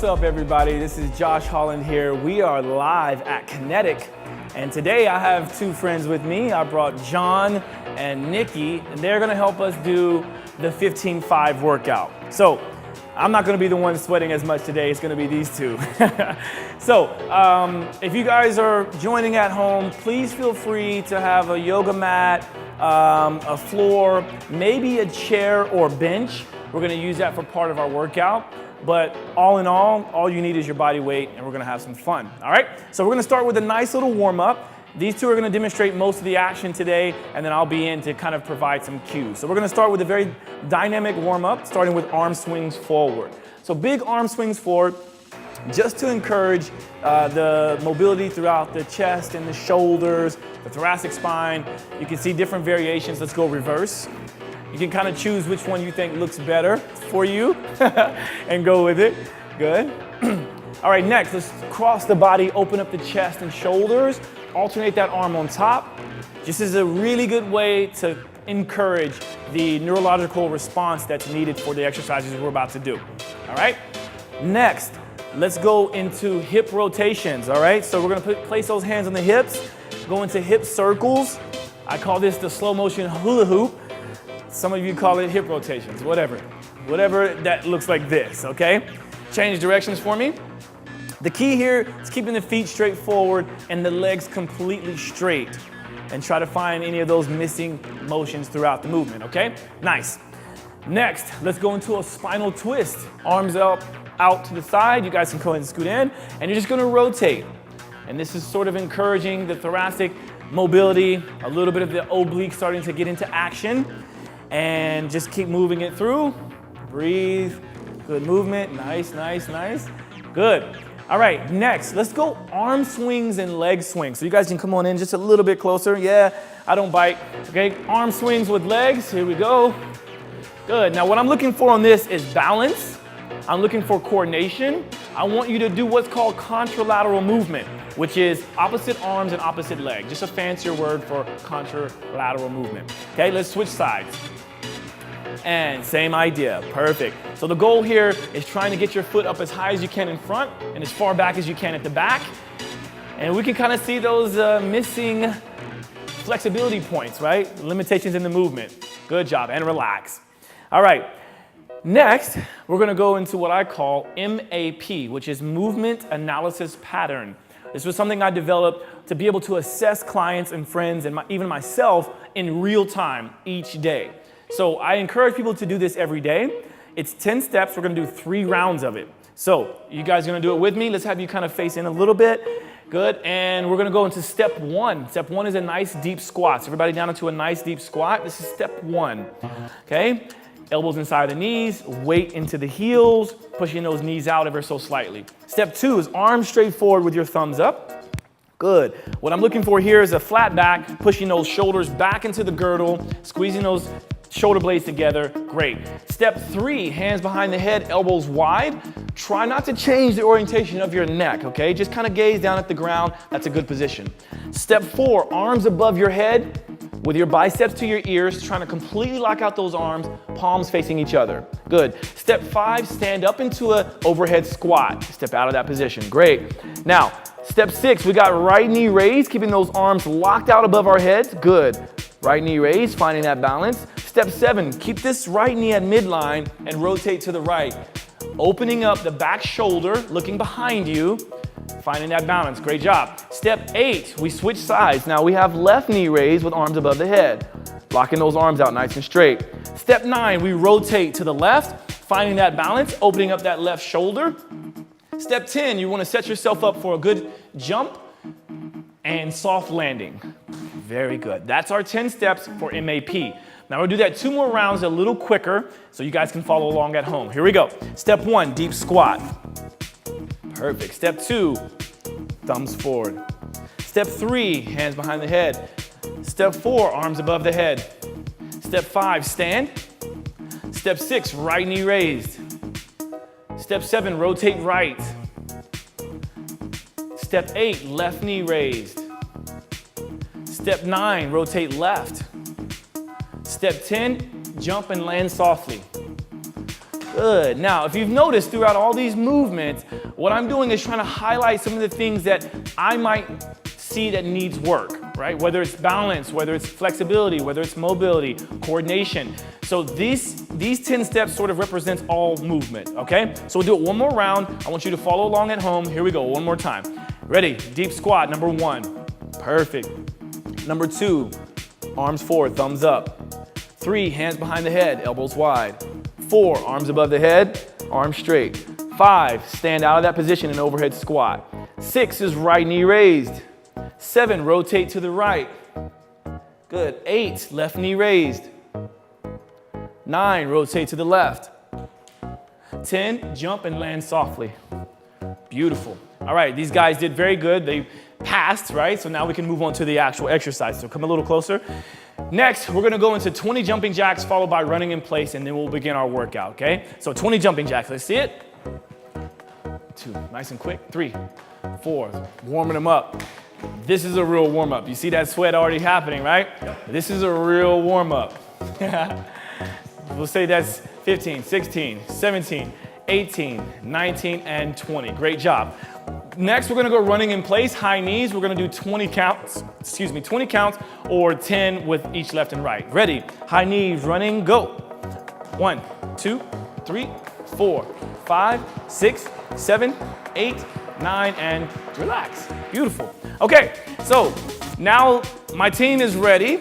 up, everybody? This is Josh Holland here. We are live at Kinetic, and today I have two friends with me. I brought John and Nikki, and they're gonna help us do the 15-5 workout. So I'm not gonna be the one sweating as much today. It's gonna be these two. So if you guys are joining at home, please feel free to have a yoga mat, a floor, maybe a chair or bench. We're gonna use that for part of our workout. But all in all you need is your body weight, and we're gonna have some fun, all right? So we're gonna start with a nice little warm up. These two are gonna demonstrate most of the action today, and then I'll be in to kind of provide some cues. So we're gonna start with a very dynamic warm up, starting with arm swings forward. So big arm swings forward, just to encourage the mobility throughout the chest and the shoulders, the thoracic spine. You can see different variations. Let's go reverse. You can kind of choose which one you think looks better for you and go with it. Good. All right, next, let's cross the body, open up the chest and shoulders, alternate that arm on top. This is a really good way to encourage the neurological response that's needed for the exercises we're about to do. All right? Next, let's go into hip rotations, all right? So we're gonna place those hands on the hips, go into hip circles. I call this the slow motion hula hoop. Some of you call it hip rotations, whatever that looks like this, okay? Change directions for me. The key here is keeping the feet straight forward and the legs completely straight, and try to find any of those missing motions throughout the movement, okay? Nice. Next, let's go into a spinal twist. Arms up, out to the side. You guys can go ahead and scoot in, and you're just gonna rotate. And this is sort of encouraging the thoracic mobility, a little bit of the oblique starting to get into action. And just keep moving it through. Breathe. Good movement. Nice, nice, nice. Good. All right, next, let's go arm swings and leg swings. So you guys can come on in just a little bit closer. Yeah, I don't bite. Okay, arm swings with legs. Here we go. Good. Now, what I'm looking for on this is balance. I'm looking for coordination. I want you to do what's called contralateral movement, which is opposite arms and opposite leg. Just a fancier word for contralateral movement. Okay, let's switch sides. And same idea, perfect. So the goal here is trying to get your foot up as high as you can in front and as far back as you can at the back. And we can kind of see those missing flexibility points, right? Limitations in the movement. Good job, and relax. All right. Next, we're gonna go into what I call MAP, which is Movement Analysis Pattern. This was something I developed to be able to assess clients and friends and even myself in real time each day. So I encourage people to do this every day. It's 10 steps. We're gonna do 3 rounds of it. So you guys are gonna do it with me. Let's have you kind of face in a little bit. Good, and we're gonna go into step 1. Step 1 is a nice deep squat. So everybody down into a nice deep squat. This is step 1, okay? Elbows inside the knees, weight into the heels, pushing those knees out ever so slightly. Step 2 is arms straight forward with your thumbs up. Good. What I'm looking for here is a flat back, pushing those shoulders back into the girdle, squeezing those shoulder blades together. Great. Step 3, hands behind the head, elbows wide. Try not to change the orientation of your neck, okay? Just kind of gaze down at the ground. That's a good position. Step 4, arms above your head with your biceps to your ears, trying to completely lock out those arms, palms facing each other. Good. Step 5, stand up into an overhead squat. Step out of that position. Great. Now, step 6, we got right knee raised, keeping those arms locked out above our heads. Good. Right knee raised, finding that balance. Step 7, keep this right knee at midline and rotate to the right. Opening up the back shoulder, looking behind you, finding that balance. Great job. Step 8, we switch sides. Now we have left knee raised with arms above the head. Locking those arms out nice and straight. Step 9, we rotate to the left, finding that balance, opening up that left shoulder. Step 10, you want to set yourself up for a good jump and soft landing. Very good. That's our 10 steps for MAP. Now we'll do that 2 more rounds a little quicker so you guys can follow along at home. Here we go. Step 1, deep squat. Perfect. Step 2, thumbs forward. Step 3, hands behind the head. Step 4, arms above the head. Step 5, stand. Step 6, right knee raised. Step 7, rotate right. Step 8, left knee raised. Step 9, rotate left. Step 10, jump and land softly. Good. Now, if you've noticed throughout all these movements, what I'm doing is trying to highlight some of the things that I might see that needs work, right? Whether it's balance, whether it's flexibility, whether it's mobility, coordination. So these 10 steps sort of represents all movement, okay? So we'll do it one more round. I want you to follow along at home. Here we go, one more time. Ready, deep squat, number 1. Perfect. Number 2, arms forward, thumbs up. 3, hands behind the head, elbows wide. 4, arms above the head, arms straight. 5, stand out of that position in overhead squat. 6 is right knee raised. 7, rotate to the right. Good. 8, left knee raised. 9, rotate to the left. 10, jump and land softly. Beautiful. All right, these guys did very good. They passed, right? So now we can move on to the actual exercise. So come a little closer. Next, we're gonna go into 20 jumping jacks followed by running in place, and then we'll begin our workout, okay? So 20 jumping jacks, let's see it. 2, nice and quick. 3, 4, warming them up. This is a real warm-up. You see that sweat already happening, right? Yep. This is a real warm-up. We'll say that's 15, 16, 17, 18, 19, and 20. Great job. Next, we're gonna go running in place, high knees. We're gonna do 20 counts or 10 with each left and right. Ready, high knees, running, go. 1, 2, 3, 4, 5, 6, 7, 8, 9, and relax. Beautiful. Okay, so now my team is ready.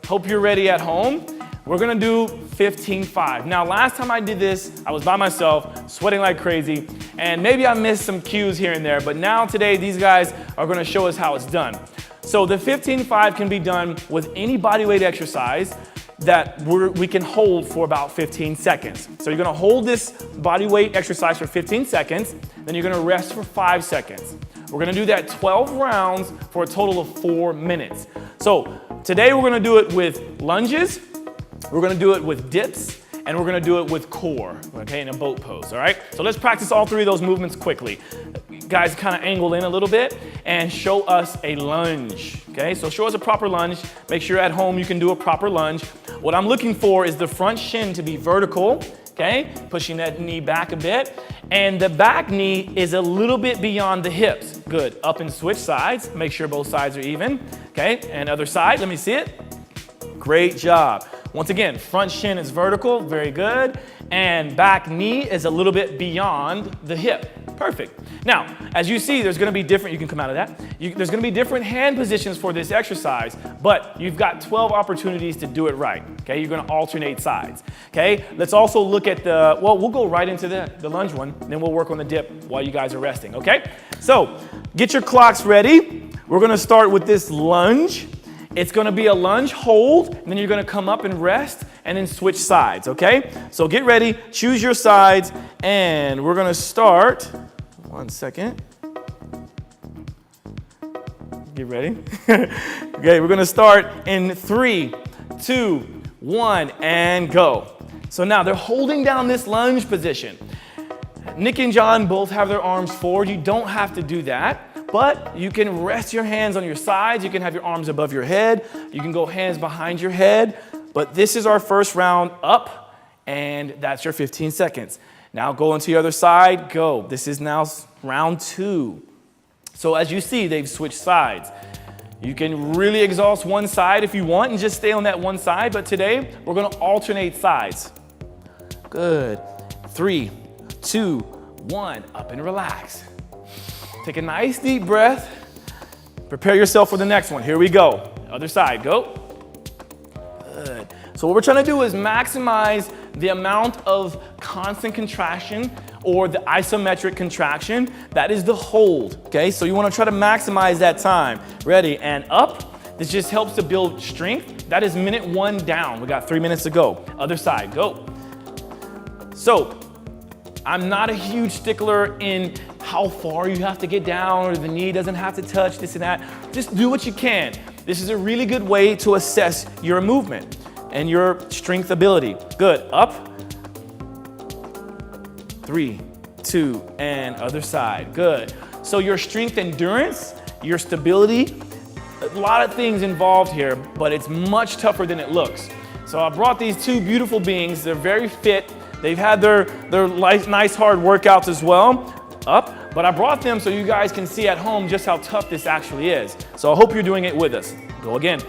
Hope you're ready at home. We're gonna do 15-5. Now, last time I did this, I was by myself, sweating like crazy, and maybe I missed some cues here and there, but now today, these guys are gonna show us how it's done. So the 15-5 can be done with any bodyweight exercise that we can hold for about 15 seconds. So you're gonna hold this bodyweight exercise for 15 seconds, then you're gonna rest for 5 seconds. We're gonna do that 12 rounds for a total of 4 minutes. So today we're gonna do it with lunges, we're gonna do it with dips, and we're gonna do it with core, okay, in a boat pose, all right? So let's practice all 3 of those movements quickly. Guys, kind of angle in a little bit and show us a lunge, okay? So show us a proper lunge. Make sure at home you can do a proper lunge. What I'm looking for is the front shin to be vertical, okay? Pushing that knee back a bit. And the back knee is a little bit beyond the hips. Good, up and switch sides. Make sure both sides are even, okay? And other side, let me see it. Great job. Once again, front shin is vertical, very good. And back knee is a little bit beyond the hip. Perfect. Now, as you see, there's gonna be different, you can come out of that. There's gonna be different hand positions for this exercise, but you've got 12 opportunities to do it right, okay? You're gonna alternate sides, okay? Let's also look at we'll go right into the lunge one, and then we'll work on the dip while you guys are resting, okay? So, get your clocks ready. We're gonna start with this lunge. It's gonna be a lunge hold, and then you're gonna come up and rest, and then switch sides, okay? So get ready, choose your sides, and we're gonna start, 1 second. Get ready. Okay, we're gonna start in 3, 2, 1, and go. So now they're holding down this lunge position. Nick and John both have their arms forward. You don't have to do that. But you can rest your hands on your sides. You can have your arms above your head. You can go hands behind your head. But this is our first round up, and that's your 15 seconds. Now go into the other side, go. This is now round 2. So as you see, they've switched sides. You can really exhaust one side if you want and just stay on that one side, but today we're gonna alternate sides. Good. 3, 2, 1, up and relax. Take a nice deep breath. Prepare yourself for the next one. Here we go. Other side, go. Good. So what we're trying to do is maximize the amount of constant contraction or the isometric contraction. That is the hold, okay? So you wanna try to maximize that time. Ready, and up. This just helps to build strength. That is minute 1 down. We got 3 minutes to go. Other side, go. So, I'm not a huge stickler in how far you have to get down or the knee doesn't have to touch, this and that. Just do what you can. This is a really good way to assess your movement and your strength ability. Good, up. 3, 2, and other side, good. So your strength endurance, your stability, a lot of things involved here, but it's much tougher than it looks. So I brought these 2 beautiful beings. They're very fit. They've had their nice hard workouts as well. Up, But I brought them so you guys can see at home just how tough this actually is. So I hope you're doing it with us. Go again.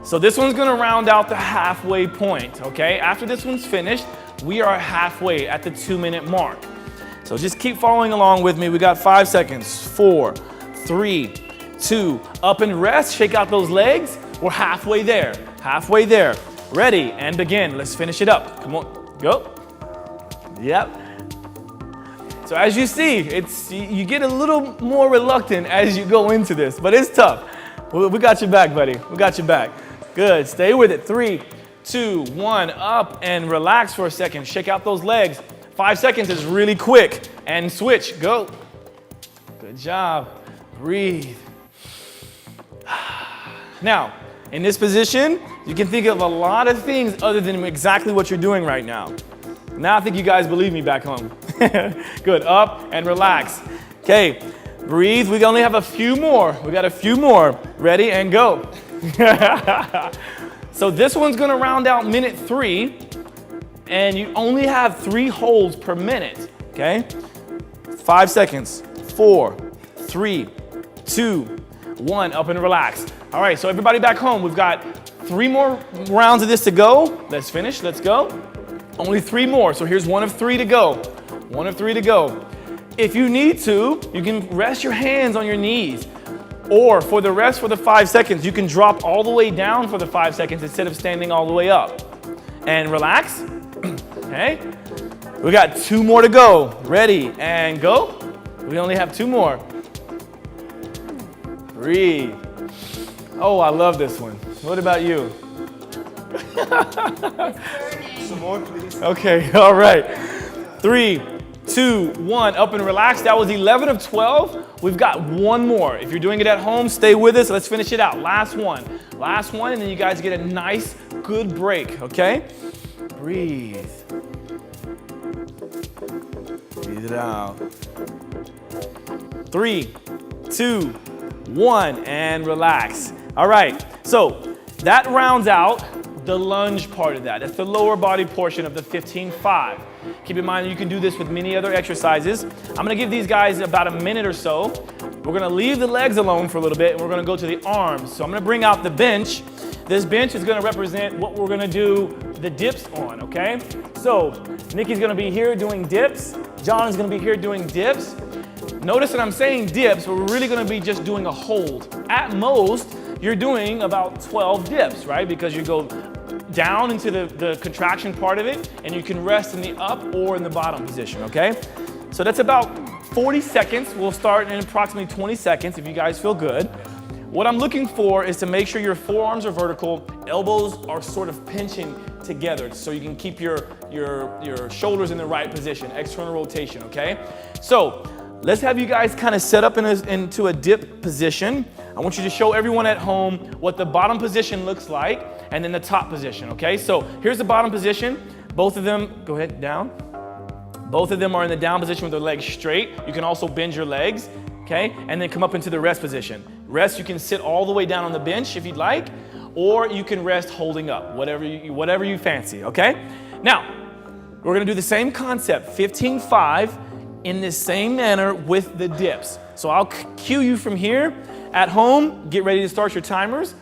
So this one's gonna round out the halfway point, okay? After this one's finished, we are halfway at the 2-minute mark. So just keep following along with me. We got 5 seconds. 4, 3, 2, up and rest. Shake out those legs. We're halfway there. Halfway there. Ready and begin. Let's finish it up. Come on, go. Yep. So as you see, you get a little more reluctant as you go into this, but it's tough. We got your back, buddy. We got your back. Good. Stay with it. 3, 2, 1. Up and relax for a second. Shake out those legs. 5 seconds is really quick. And switch. Go. Good job. Breathe. Now, in this position, you can think of a lot of things other than exactly what you're doing right now. Now I think you guys believe me back home. Good. Up and relax. Okay. Breathe. We only have a few more. We got a few more. Ready and go. So this one's going to round out minute 3, and you only have 3 holds per minute. Okay. 5 seconds. 4, 3, 2, 1. Up and relax. All right. So everybody back home, we've got 3 more rounds of this to go. Let's finish. Let's go. Only 3 more. So here's 1 of 3 to go. 1 of 3 to go. If you need to, you can rest your hands on your knees. Or for the rest, for the 5 seconds, you can drop all the way down for the 5 seconds instead of standing all the way up. And relax. Okay. We got 2 more to go. Ready and go. We only have 2 more. Breathe. Oh, I love this one. What about you? Some more, please. Okay, all right. 3, 2, 1, up and relax. That was 11 of 12. We've got 1 more. If you're doing it at home, stay with us. Let's finish it out. Last one, and then you guys get a nice, good break, okay? Breathe. Breathe it out. 3, 2, 1, and relax. All right, so that rounds out the lunge part of that. That's the lower body portion of the 15-5. Keep in mind that you can do this with many other exercises. I'm gonna give these guys about a minute or so. We're gonna leave the legs alone for a little bit, and we're gonna go to the arms. So I'm gonna bring out the bench. This bench is gonna represent what we're gonna do the dips on, okay? So Nikki's gonna be here doing dips. John is gonna be here doing dips. Notice that I'm saying dips, but we're really gonna be just doing a hold. At most, you're doing about 12 dips, right? Because you go down into the contraction part of it, and you can rest in the up or in the bottom position, okay? So that's about 40 seconds. We'll start in approximately 20 seconds if you guys feel good. What I'm looking for is to make sure your forearms are vertical, elbows are sort of pinching together so you can keep your shoulders in the right position, external rotation, okay? So let's have you guys kind of set up into a dip position. I want you to show everyone at home what the bottom position looks like and then the top position, okay? So here's the bottom position. Both of them, go ahead, down. Both of them are in the down position with their legs straight. You can also bend your legs, okay? And then come up into the rest position. Rest, you can sit all the way down on the bench if you'd like, or you can rest holding up, whatever you fancy, okay? Now, we're gonna do the same concept, 15-5, in the same manner with the dips. So I'll cue you from here. At home, get ready to start your timers.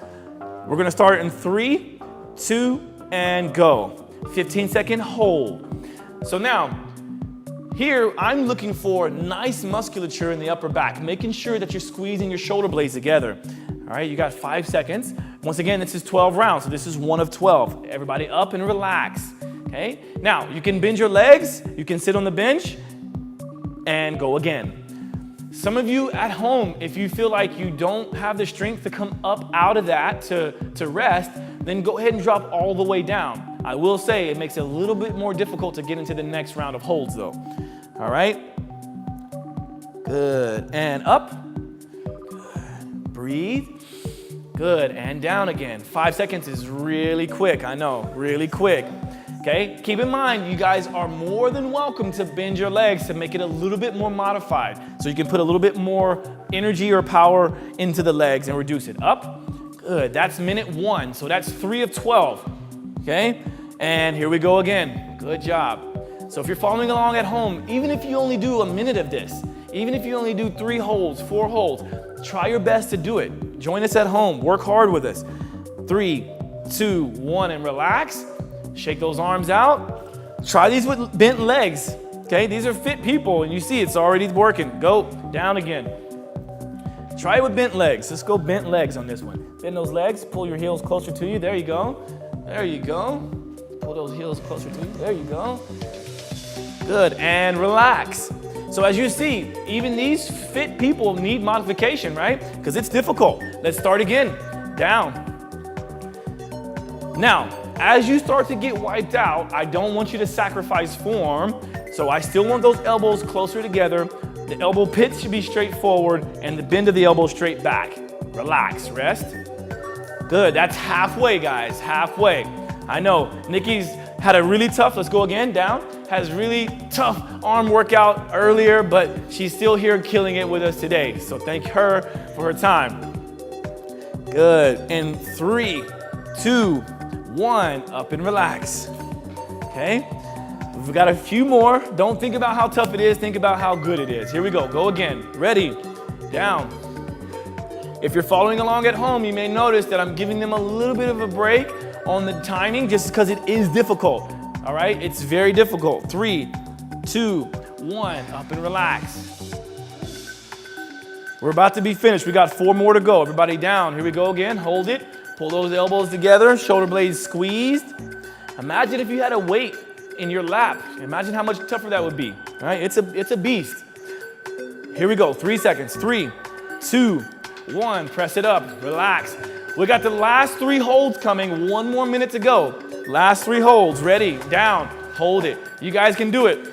We're gonna start in 3, 2, and go. 15-second hold. So now, here I'm looking for nice musculature in the upper back, making sure that you're squeezing your shoulder blades together. All right, you got 5 seconds. Once again, this is 12 rounds, so this is 1 of 12. Everybody up and relax, okay? Now, you can bend your legs, you can sit on the bench, and go again. Some of you at home, if you feel like you don't have the strength to come up out of that to rest, then go ahead and drop all the way down. I will say it makes it a little bit more difficult to get into the next round of holds though. All right? Good, and up. Good. Breathe. Good, and down again. 5 seconds is really quick, I know, really quick. Okay, keep in mind, you guys are more than welcome to bend your legs to make it a little bit more modified. So you can put a little bit more energy or power into the legs and reduce it. Up, good, that's minute 1. So that's 3 of 12, okay? And here we go again, good job. So if you're following along at home, even if you only do a minute of this, even if you only do 3 holds, 4 holds, try your best to do it. Join us at home, work hard with us. 3, 2, 1, and relax. Shake those arms out. Try these with bent legs, okay? These are fit people, and you see it's already working. Go, down again. Try it with bent legs. Let's go bent legs on this one. Bend those legs, pull your heels closer to you. There you go. There you go. Pull those heels closer to you. There you go. Good, and relax. So as you see, even these fit people need modification, right? Because it's difficult. Let's start again. Down. Now, as you start to get wiped out, I don't want you to sacrifice form. So I still want those elbows closer together. The elbow pit should be straight forward and the bend of the elbow straight back. Relax, rest. Good, that's halfway, guys, halfway. I know, Nikki's had a really tough, let's go again, down. Has really tough arm workout earlier, but she's still here killing it with us today. So thank her for her time. Good, in 3, 2, 1, up and relax. Okay, we've got a few more. Don't think about how tough it is, think about how good it is. Here we go again. Ready, down. If you're following along at home, you may notice that I'm giving them a little bit of a break on the timing just because it is difficult. All right, it's very difficult. 3, 2, 1, up and relax. We're about to be finished. We got 4 more to go. Everybody down. Here we go again. Hold it. Pull those elbows together. Shoulder blades squeezed. Imagine if you had a weight in your lap. Imagine how much tougher that would be. All right, it's a beast. Here we go. 3 seconds. 3, 2, 1. Press it up. Relax. We got the last 3 holds coming. 1 more minute to go. Last 3 holds. Ready, down, hold it. You guys can do it.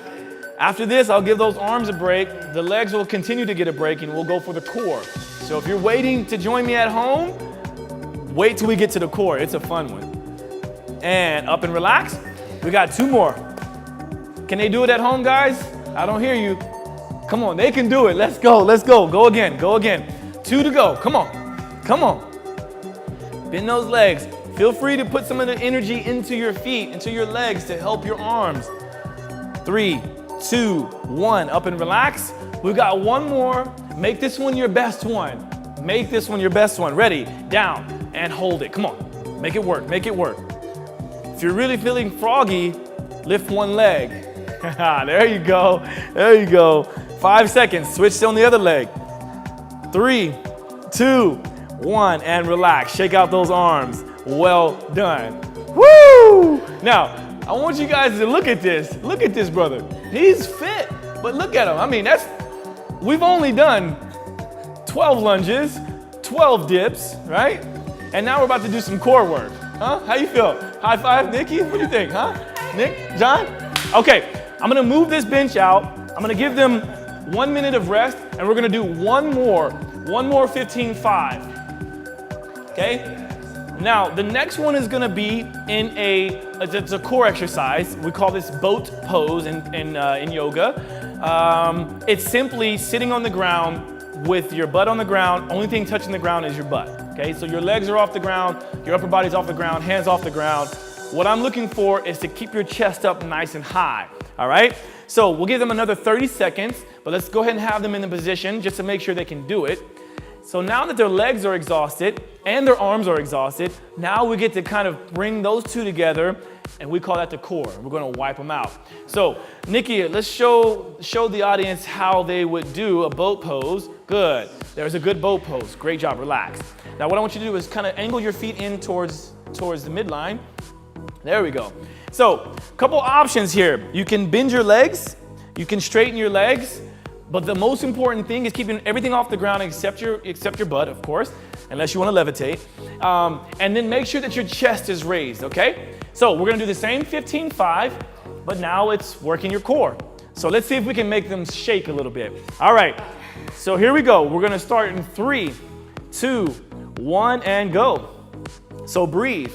After this, I'll give those arms a break. The legs will continue to get a break and we'll go for the core. So if you're waiting to join me at home, wait till we get to the core. It's a fun one. And up and relax. We got 2 more. Can they do it at home, guys? I don't hear you. Come on, they can do it. Let's go. Go again. 2 to go. Come on. Bend those legs. Feel free to put some of the energy into your feet, into your legs to help your arms. 3, 2, 1, up and relax. We've got 1 more. Make this one your best one. Ready, down, and hold it. Come on, make it work. If you're really feeling froggy, lift 1 leg. There you go. 5 seconds, switch on the other leg. 3, 2, 1, and relax. Shake out those arms. Well done. Woo! Now, I want you guys to look at this. Look at this brother. He's fit, but look at him. I mean, we've only done 12 lunges, 12 dips, right? And now we're about to do some core work. Huh? How you feel? High five, Nikki? What do you think, huh? Nick, John? Okay, I'm gonna move this bench out. I'm gonna give them 1 minute of rest, and we're gonna do one more 15-5. Okay? Now, the next one is gonna be in it's a core exercise. We call this boat pose in yoga. It's simply sitting on the ground with your butt on the ground. Only thing touching the ground is your butt, okay? So your legs are off the ground, your upper body's off the ground, hands off the ground. What I'm looking for is to keep your chest up nice and high, all right? So we'll give them another 30 seconds, but let's go ahead and have them in a position just to make sure they can do it. So now that their legs are exhausted and their arms are exhausted, now we get to kind of bring those 2 together, and we call that the core. We're gonna wipe them out. So, Nikki, let's show the audience how they would do a boat pose. Good, there's a good boat pose. Great job, relax. Now what I want you to do is kind of angle your feet in towards the midline. There we go. So, a couple options here. You can bend your legs, you can straighten your legs, but the most important thing is keeping everything off the ground except your butt, of course, unless you want to levitate. And then make sure that your chest is raised, okay? So we're gonna do the same 15-5, but now it's working your core. So let's see if we can make them shake a little bit. All right, so here we go. We're gonna start in 3, 2, 1, and go. So breathe,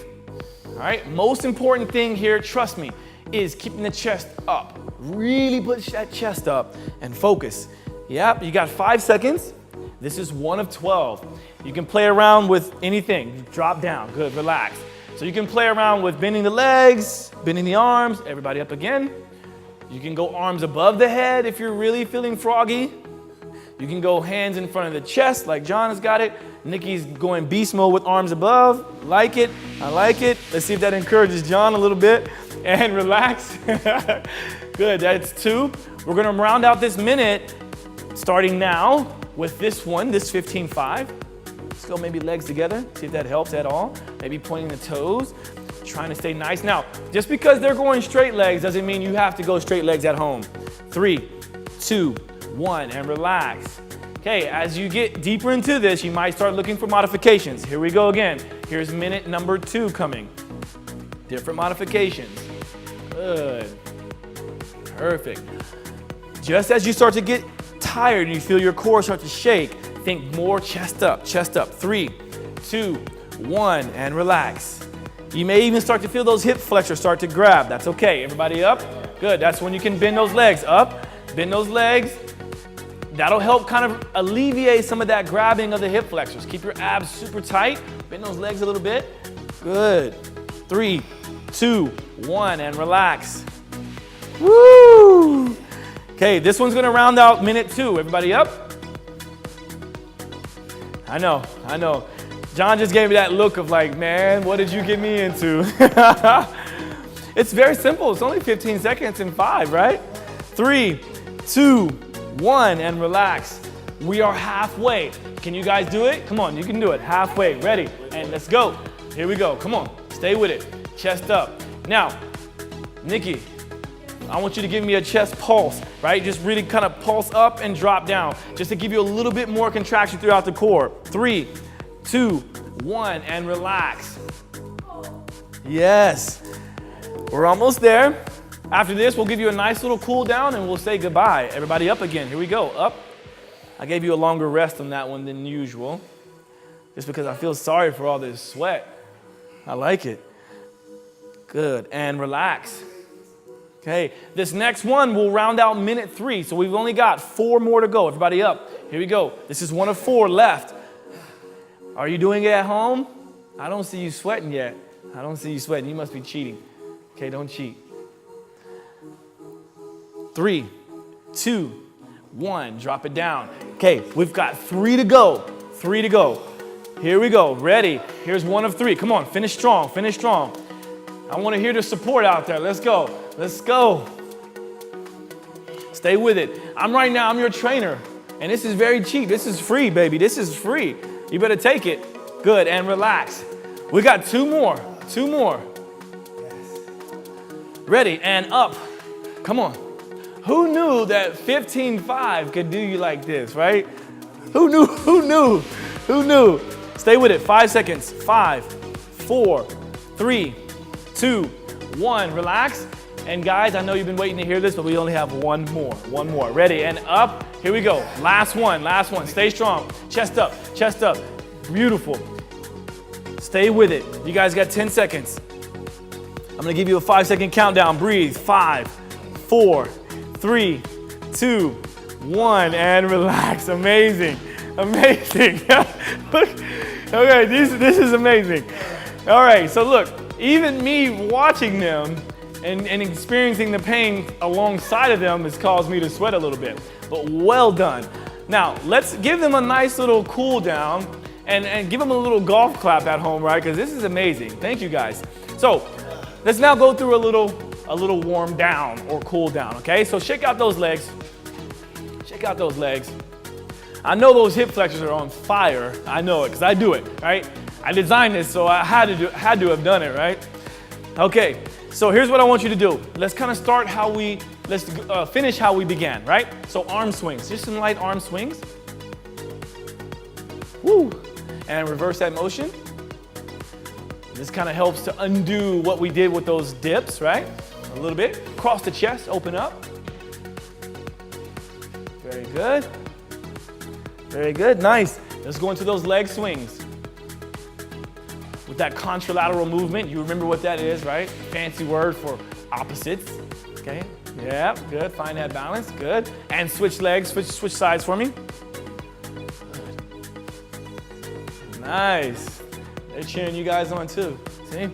all right? Most important thing here, trust me, is keeping the chest up. Really push that chest up and focus. Yep, you got 5 seconds. This is 1 of 12. You can play around with anything. Drop down, good, relax. So you can play around with bending the legs, bending the arms, everybody up again. You can go arms above the head if you're really feeling froggy. You can go hands in front of the chest like John has got it. Nikki's going beast mode with arms above. Like it, I like it. Let's see if that encourages John a little bit. And relax. Good, that's 2. We're gonna round out this minute starting now with this one, this 15-5. Let's go maybe legs together, see if that helps at all. Maybe pointing the toes, trying to stay nice. Now, just because they're going straight legs doesn't mean you have to go straight legs at home. 3, 2, 1, and relax. Okay, as you get deeper into this, you might start looking for modifications. Here we go again. Here's minute number 2 coming. Different modifications. Good. Perfect. Just as you start to get tired and you feel your core start to shake, think more chest up, chest up. 3, 2, 1, and relax. You may even start to feel those hip flexors start to grab. That's okay. Everybody up? Good. That's when you can bend those legs up. Bend those legs. That'll help kind of alleviate some of that grabbing of the hip flexors. Keep your abs super tight. Bend those legs a little bit. Good. 3, 2, 1, and relax. Woo! Okay, this one's gonna round out minute 2. Everybody up? I know. John just gave me that look of like, man, what did you get me into? It's very simple. It's only 15 seconds and 5, right? 3, 2, 1, and relax. We are halfway. Can you guys do it? Come on, you can do it. Halfway, ready, and let's go. Here we go, come on, stay with it. Chest up. Now, Nikki, I want you to give me a chest pulse, right? Just really kind of pulse up and drop down, just to give you a little bit more contraction throughout the core. 3, 2, 1, and relax. Yes, we're almost there. After this, we'll give you a nice little cool down and we'll say goodbye. Everybody up again, here we go, up. I gave you a longer rest on that one than usual, just because I feel sorry for all this sweat. I like it. Good, and relax. Okay, this next one will round out minute 3, so we've only got 4 more to go. Everybody up, here we go. This is one of 4 left. Are you doing it at home? I don't see you sweating yet. I don't see you sweating, you must be cheating. Okay, don't cheat. 3, 2, 1, drop it down. Okay, we've got 3 to go. 3 to go. Here we go, ready. Here's one of 3. Come on, finish strong, finish strong. I want to hear the support out there. Let's go. Let's go. Stay with it. I'm your trainer. And this is very cheap. This is free, baby. This is free. You better take it. Good, and relax. We got 2 more. 2 more. Ready, and up. Come on. Who knew that 15-5 could do you like this, right? Who knew? Who knew? Who knew? Stay with it. 5 seconds. 5, 4, 3, 2, 1. Relax. And guys, I know you've been waiting to hear this, but we only have 1 more. 1 more. Ready, and up. Here we go. Last one. Last one. Stay strong. Chest up. Chest up. Beautiful. Stay with it. You guys got 10 seconds. I'm gonna give you a 5-second countdown. Breathe. 5, 4, 3, 2, 1, and relax. Amazing. Amazing. Okay, this is amazing. All right, so look, even me watching them and experiencing the pain alongside of them has caused me to sweat a little bit, but well done. Now, let's give them a nice little cool down and give them a little golf clap at home, right? Because this is amazing. Thank you, guys. So let's now go through a little warm down or cool down, okay? So shake out those legs. Shake out those legs. I know those hip flexors are on fire. I know it, because I do it, right? I designed this, so I had to have done it, right? Okay, so here's what I want you to do. Let's kind of start let's finish how we began, right? So arm swings, just some light arm swings. Woo, and reverse that motion. This kind of helps to undo what we did with those dips, right? A little bit. Cross the chest, open up. Very good. Very good, nice. Let's go into those leg swings. With that contralateral movement, you remember what that is, right? Fancy word for opposites, okay? Yeah, good, find that balance, good. And switch legs, switch sides for me. Good. Nice. They're cheering you guys on too, see?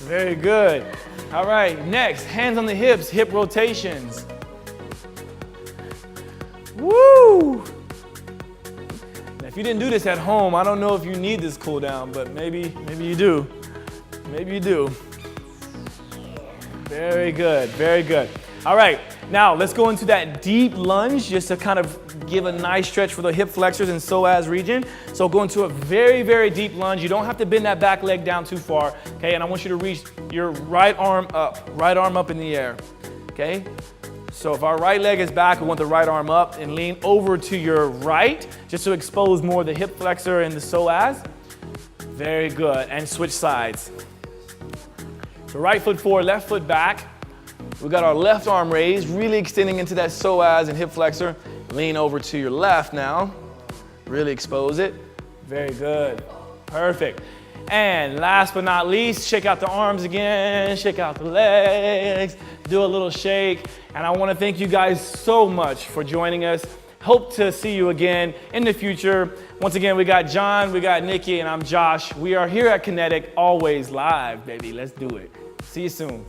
Very good. All right, next, hands on the hips, hip rotations. Woo! Now, if you didn't do this at home, I don't know if you need this cool down, but maybe you do. Maybe you do. Very good, very good. All right, now let's go into that deep lunge just to kind of give a nice stretch for the hip flexors and psoas region. So go into a very, very deep lunge. You don't have to bend that back leg down too far, okay? And I want you to reach your right arm up in the air, okay? So if our right leg is back, we want the right arm up and lean over to your right just to expose more of the hip flexor and the psoas. Very good, and switch sides. So right foot forward, left foot back. We got our left arm raised, really extending into that psoas and hip flexor. Lean over to your left now. Really expose it. Very good. Perfect. And last but not least, shake out the arms again, shake out the legs, do a little shake. And I want to thank you guys so much for joining us. Hope to see you again in the future. Once again, we got John, we got Nikki, and I'm Josh. We are here at Kinetic, always live, baby. Let's do it. See you soon.